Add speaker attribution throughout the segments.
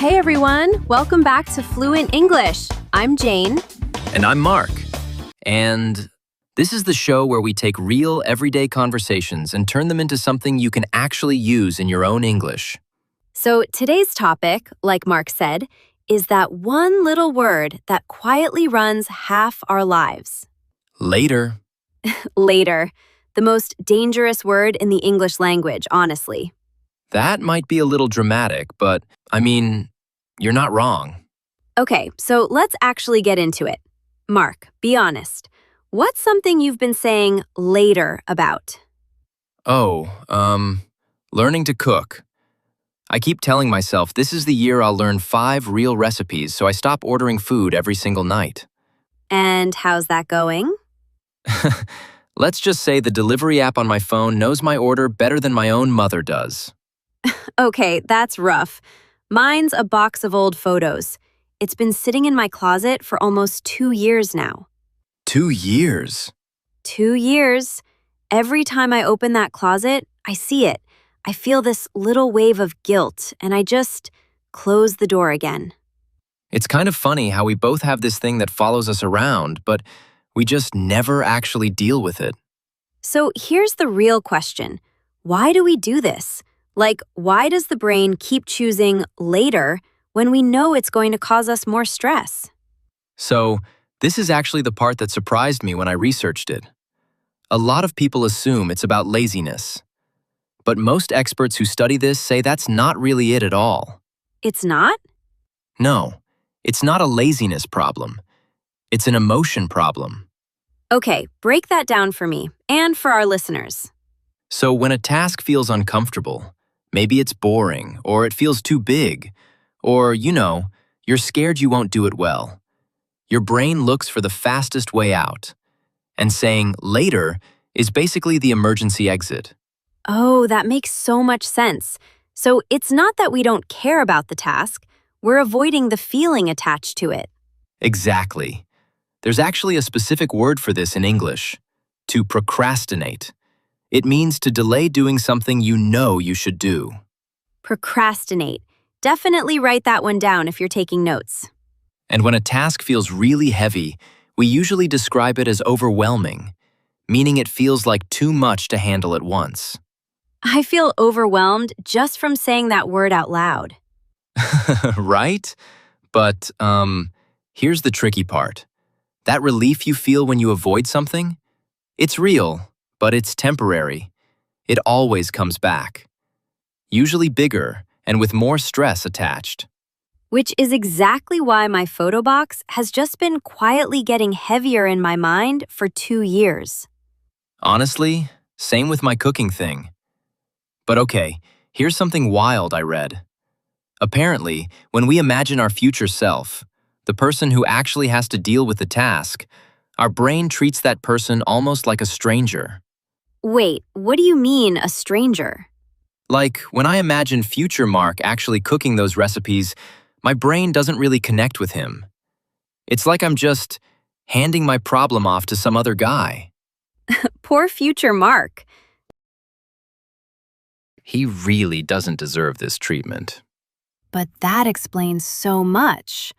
Speaker 1: Hey everyone, welcome back to Fluent English. I'm Jane.
Speaker 2: And I'm Mark. And this is the show where we take real, everyday conversations and turn them into something you can actually use in your own English.
Speaker 1: So today's topic, like Mark said, is that one little word that quietly runs half our lives.
Speaker 2: Later.
Speaker 1: Later. The most dangerous word in the English language, honestly.
Speaker 2: That might be a little dramatic, but, you're not wrong.
Speaker 1: Okay, so let's actually get into it. Mark, be honest. What's something you've been saying later about?
Speaker 2: Learning to cook. I keep telling myself this is the year I'll learn 5 real recipes, so I stop ordering food every single night.
Speaker 1: And how's that going?
Speaker 2: Let's just say the delivery app on my phone knows my order better than my own mother does.
Speaker 1: Okay, that's rough. Mine's a box of old photos. It's been sitting in my closet for almost 2 years now.
Speaker 2: 2 years?
Speaker 1: 2 years. Every time I open that closet, I see it. I feel this little wave of guilt, and I just close the door again.
Speaker 2: It's kind of funny how we both have this thing that follows us around, but we just never actually deal with it.
Speaker 1: So here's the real question. Why do we do this? Like, why does the brain keep choosing later when we know it's going to cause us more stress?
Speaker 2: So, this is actually the part that surprised me when I researched it. A lot of people assume it's about laziness. But most experts who study this say that's not really it at all.
Speaker 1: It's not?
Speaker 2: No, it's not a laziness problem. It's an emotion problem.
Speaker 1: Okay, break that down for me and for our listeners.
Speaker 2: So when a task feels uncomfortable, maybe it's boring, or it feels too big, or, you're scared you won't do it well. Your brain looks for the fastest way out. And saying later is basically the emergency exit.
Speaker 1: Oh, that makes so much sense. So it's not that we don't care about the task, we're avoiding the feeling attached to it.
Speaker 2: Exactly. There's actually a specific word for this in English. To procrastinate. It means to delay doing something you know you should do.
Speaker 1: Procrastinate. Definitely write that one down if you're taking notes.
Speaker 2: And when a task feels really heavy, we usually describe it as overwhelming, meaning it feels like too much to handle at once.
Speaker 1: I feel overwhelmed just from saying that word out loud.
Speaker 2: Right? But, here's the tricky part. That relief you feel when you avoid something? It's real, but it's temporary. It always comes back. Usually bigger and with more stress attached.
Speaker 1: Which is exactly why my photo box has just been quietly getting heavier in my mind for 2 years.
Speaker 2: Honestly, same with my cooking thing. But okay, here's something wild I read. Apparently, when we imagine our future self, the person who actually has to deal with the task, our brain treats that person almost like a stranger.
Speaker 1: Wait, what do you mean, a stranger?
Speaker 2: Like, when I imagine future Mark actually cooking those recipes, my brain doesn't really connect with him. It's like I'm just handing my problem off to some other guy.
Speaker 1: Poor future Mark.
Speaker 2: He really doesn't deserve this treatment.
Speaker 1: But that explains so much.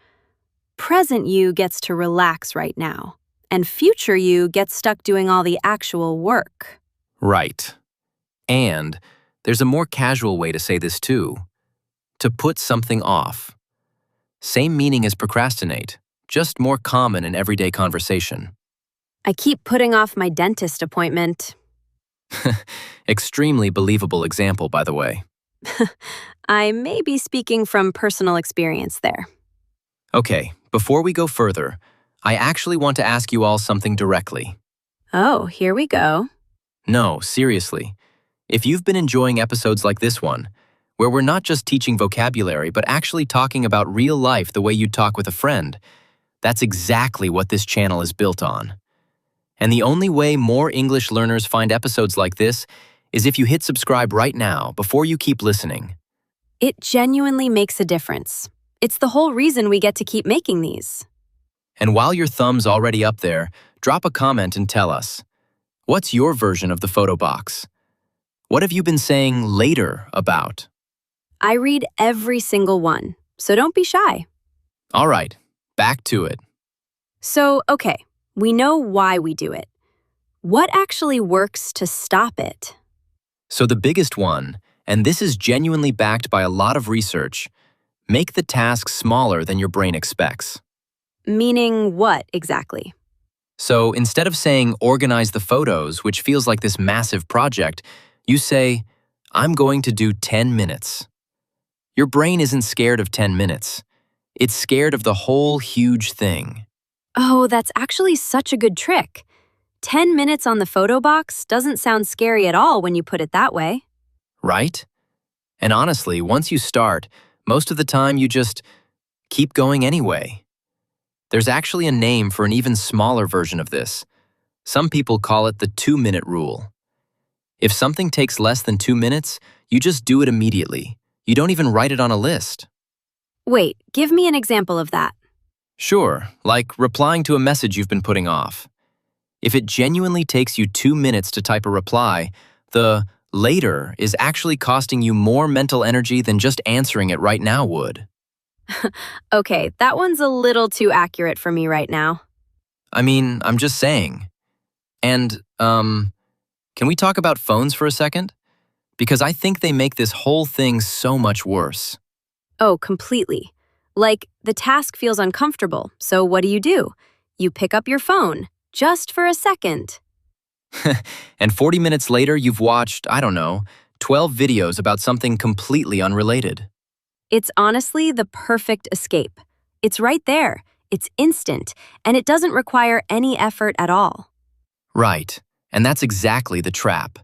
Speaker 1: Present you gets to relax right now, and future you gets stuck doing all the actual work.
Speaker 2: Right. And there's a more casual way to say this too. To put something off. Same meaning as procrastinate, just more common in everyday conversation.
Speaker 1: I keep putting off my dentist appointment.
Speaker 2: Extremely believable example, by the way.
Speaker 1: I may be speaking from personal experience there.
Speaker 2: Okay, before we go further, I actually want to ask you all something directly.
Speaker 1: Oh, here we go.
Speaker 2: No, seriously. If you've been enjoying episodes like this one, where we're not just teaching vocabulary but actually talking about real life the way you'd talk with a friend, that's exactly what this channel is built on. And the only way more English learners find episodes like this is if you hit subscribe right now before you keep listening.
Speaker 1: It genuinely makes a difference. It's the whole reason we get to keep making these.
Speaker 2: And while your thumb's already up there, drop a comment and tell us. What's your version of the photo box? What have you been saying later about?
Speaker 1: I read every single one. so don't be shy.
Speaker 2: All right, back to it.
Speaker 1: So, okay, we know why we do it. What actually works to stop it?
Speaker 2: So the biggest one, and this is genuinely backed by a lot of research, make the task smaller than your brain expects.
Speaker 1: Meaning what exactly?
Speaker 2: So instead of saying organize the photos, which feels like this massive project, you say, I'm going to do 10 minutes. Your brain isn't scared of 10 minutes. It's scared of the whole huge thing.
Speaker 1: Oh, that's actually such a good trick. 10 minutes on the photo box doesn't sound scary at all when you put it that way.
Speaker 2: Right? And honestly, once you start, most of the time you just keep going anyway. There's actually a name for an even smaller version of this. Some people call it the 2-minute rule. If something takes less than 2 minutes, you just do it immediately. You don't even write it on a list.
Speaker 1: Wait, give me an example of that.
Speaker 2: Sure, like replying to a message you've been putting off. If it genuinely takes you 2 minutes to type a reply, the later is actually costing you more mental energy than just answering it right now would.
Speaker 1: Okay, that one's a little too accurate for me right now.
Speaker 2: I mean, I'm just saying. And, can we talk about phones for a second? Because I think they make this whole thing so much worse.
Speaker 1: Oh, completely. Like, the task feels uncomfortable, so what do? You pick up your phone, just for a second.
Speaker 2: And 40 minutes later, you've watched, I don't know, 12 videos about something completely unrelated.
Speaker 1: It's honestly the perfect escape. It's right there, it's instant, and it doesn't require any effort at all.
Speaker 2: Right, and that's exactly the trap.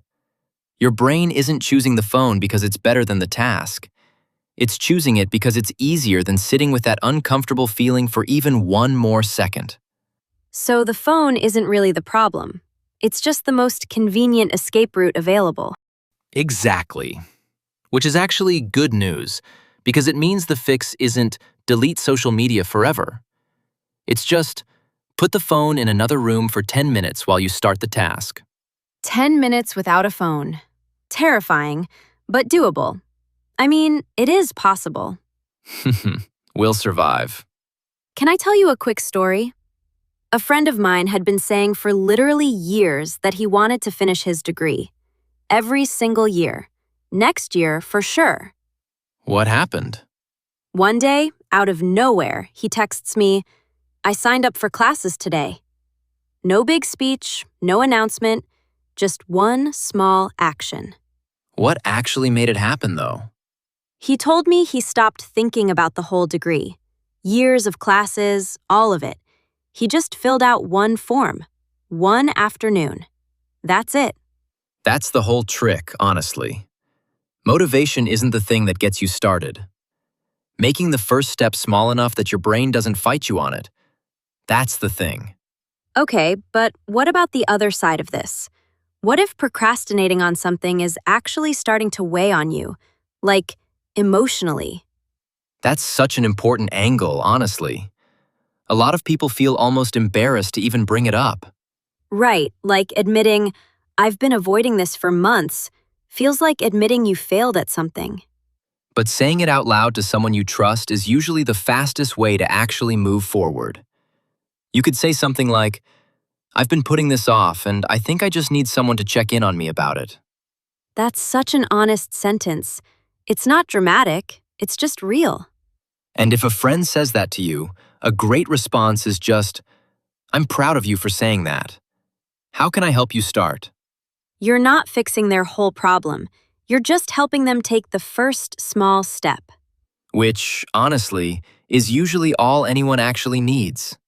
Speaker 2: Your brain isn't choosing the phone because it's better than the task. It's choosing it because it's easier than sitting with that uncomfortable feeling for even one more second.
Speaker 1: So the phone isn't really the problem. It's just the most convenient escape route available.
Speaker 2: Exactly. Which is actually good news, because it means the fix isn't delete social media forever. It's just put the phone in another room for 10 minutes while you start the task.
Speaker 1: 10 minutes without a phone. Terrifying, but doable. I mean, it is possible.
Speaker 2: We'll survive.
Speaker 1: Can I tell you a quick story? A friend of mine had been saying for literally years that he wanted to finish his degree. Every single year. Next year, for sure.
Speaker 2: What happened?
Speaker 1: One day, out of nowhere, he texts me, I signed up for classes today. No big speech, no announcement, just one small action.
Speaker 2: What actually made it happen, though?
Speaker 1: He told me he stopped thinking about the whole degree. Years of classes, all of it. He just filled out one form. One afternoon. That's it.
Speaker 2: That's the whole trick, honestly. Motivation isn't the thing that gets you started. Making the first step small enough that your brain doesn't fight you on it. That's the thing.
Speaker 1: Okay, but what about the other side of this? What if procrastinating on something is actually starting to weigh on you? Like, emotionally?
Speaker 2: That's such an important angle, honestly. A lot of people feel almost embarrassed to even bring it up.
Speaker 1: Right, like admitting, I've been avoiding this for months, feels like admitting you failed at something.
Speaker 2: But saying it out loud to someone you trust is usually the fastest way to actually move forward. You could say something like, I've been putting this off, and I think I just need someone to check in on me about it.
Speaker 1: That's such an honest sentence. It's not dramatic, it's just real.
Speaker 2: And if a friend says that to you, a great response is just, I'm proud of you for saying that. How can I help you start?
Speaker 1: You're not fixing their whole problem. You're just helping them take the first small step.
Speaker 2: Which, honestly, is usually all anyone actually needs.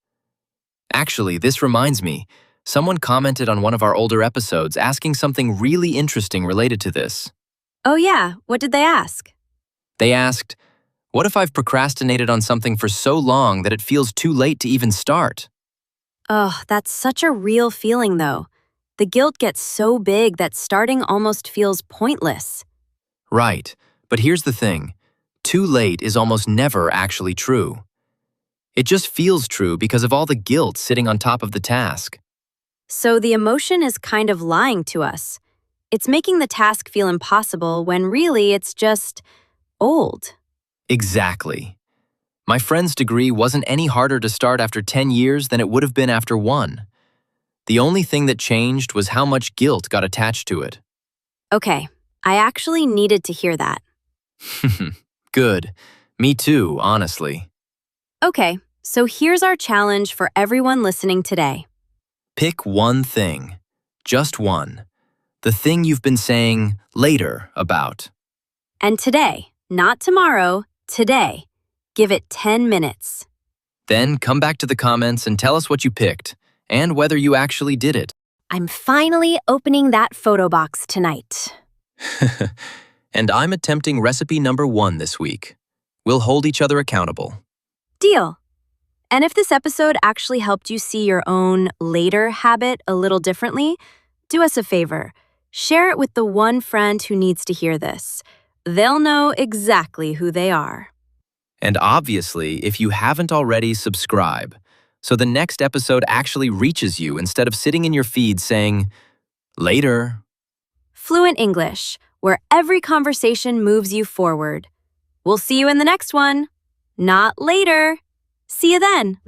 Speaker 2: Actually, this reminds me, someone commented on one of our older episodes asking something really interesting related to this.
Speaker 1: Oh yeah, what did they ask?
Speaker 2: They asked, what if I've procrastinated on something for so long that it feels too late to even start?
Speaker 1: Oh, that's such a real feeling though. The guilt gets so big that starting almost feels pointless.
Speaker 2: Right, but here's the thing. Too late is almost never actually true. It just feels true because of all the guilt sitting on top of the task.
Speaker 1: So the emotion is kind of lying to us. It's making the task feel impossible when really it's just old.
Speaker 2: Exactly. My friend's degree wasn't any harder to start after 10 years than it would have been after one. The only thing that changed was how much guilt got attached to it.
Speaker 1: Okay, I actually needed to hear that.
Speaker 2: Good. Me too, honestly.
Speaker 1: Okay, so here's our challenge for everyone listening today.
Speaker 2: Pick one thing. Just one. The thing you've been saying later about.
Speaker 1: And today, not tomorrow, today, give it 10 minutes.
Speaker 2: Then come back to the comments and tell us what you picked and whether you actually did it.
Speaker 1: I'm finally opening that photo box tonight.
Speaker 2: And I'm attempting recipe number 1 this week. We'll hold each other accountable.
Speaker 1: Deal. And if this episode actually helped you see your own later habit a little differently, do us a favor. Share it with the one friend who needs to hear this. They'll know exactly who they are.
Speaker 2: And obviously, if you haven't already, subscribe, so the next episode actually reaches you instead of sitting in your feed saying, later.
Speaker 1: Fluent English, where every conversation moves you forward. We'll see you in the next one. Not later. See you then.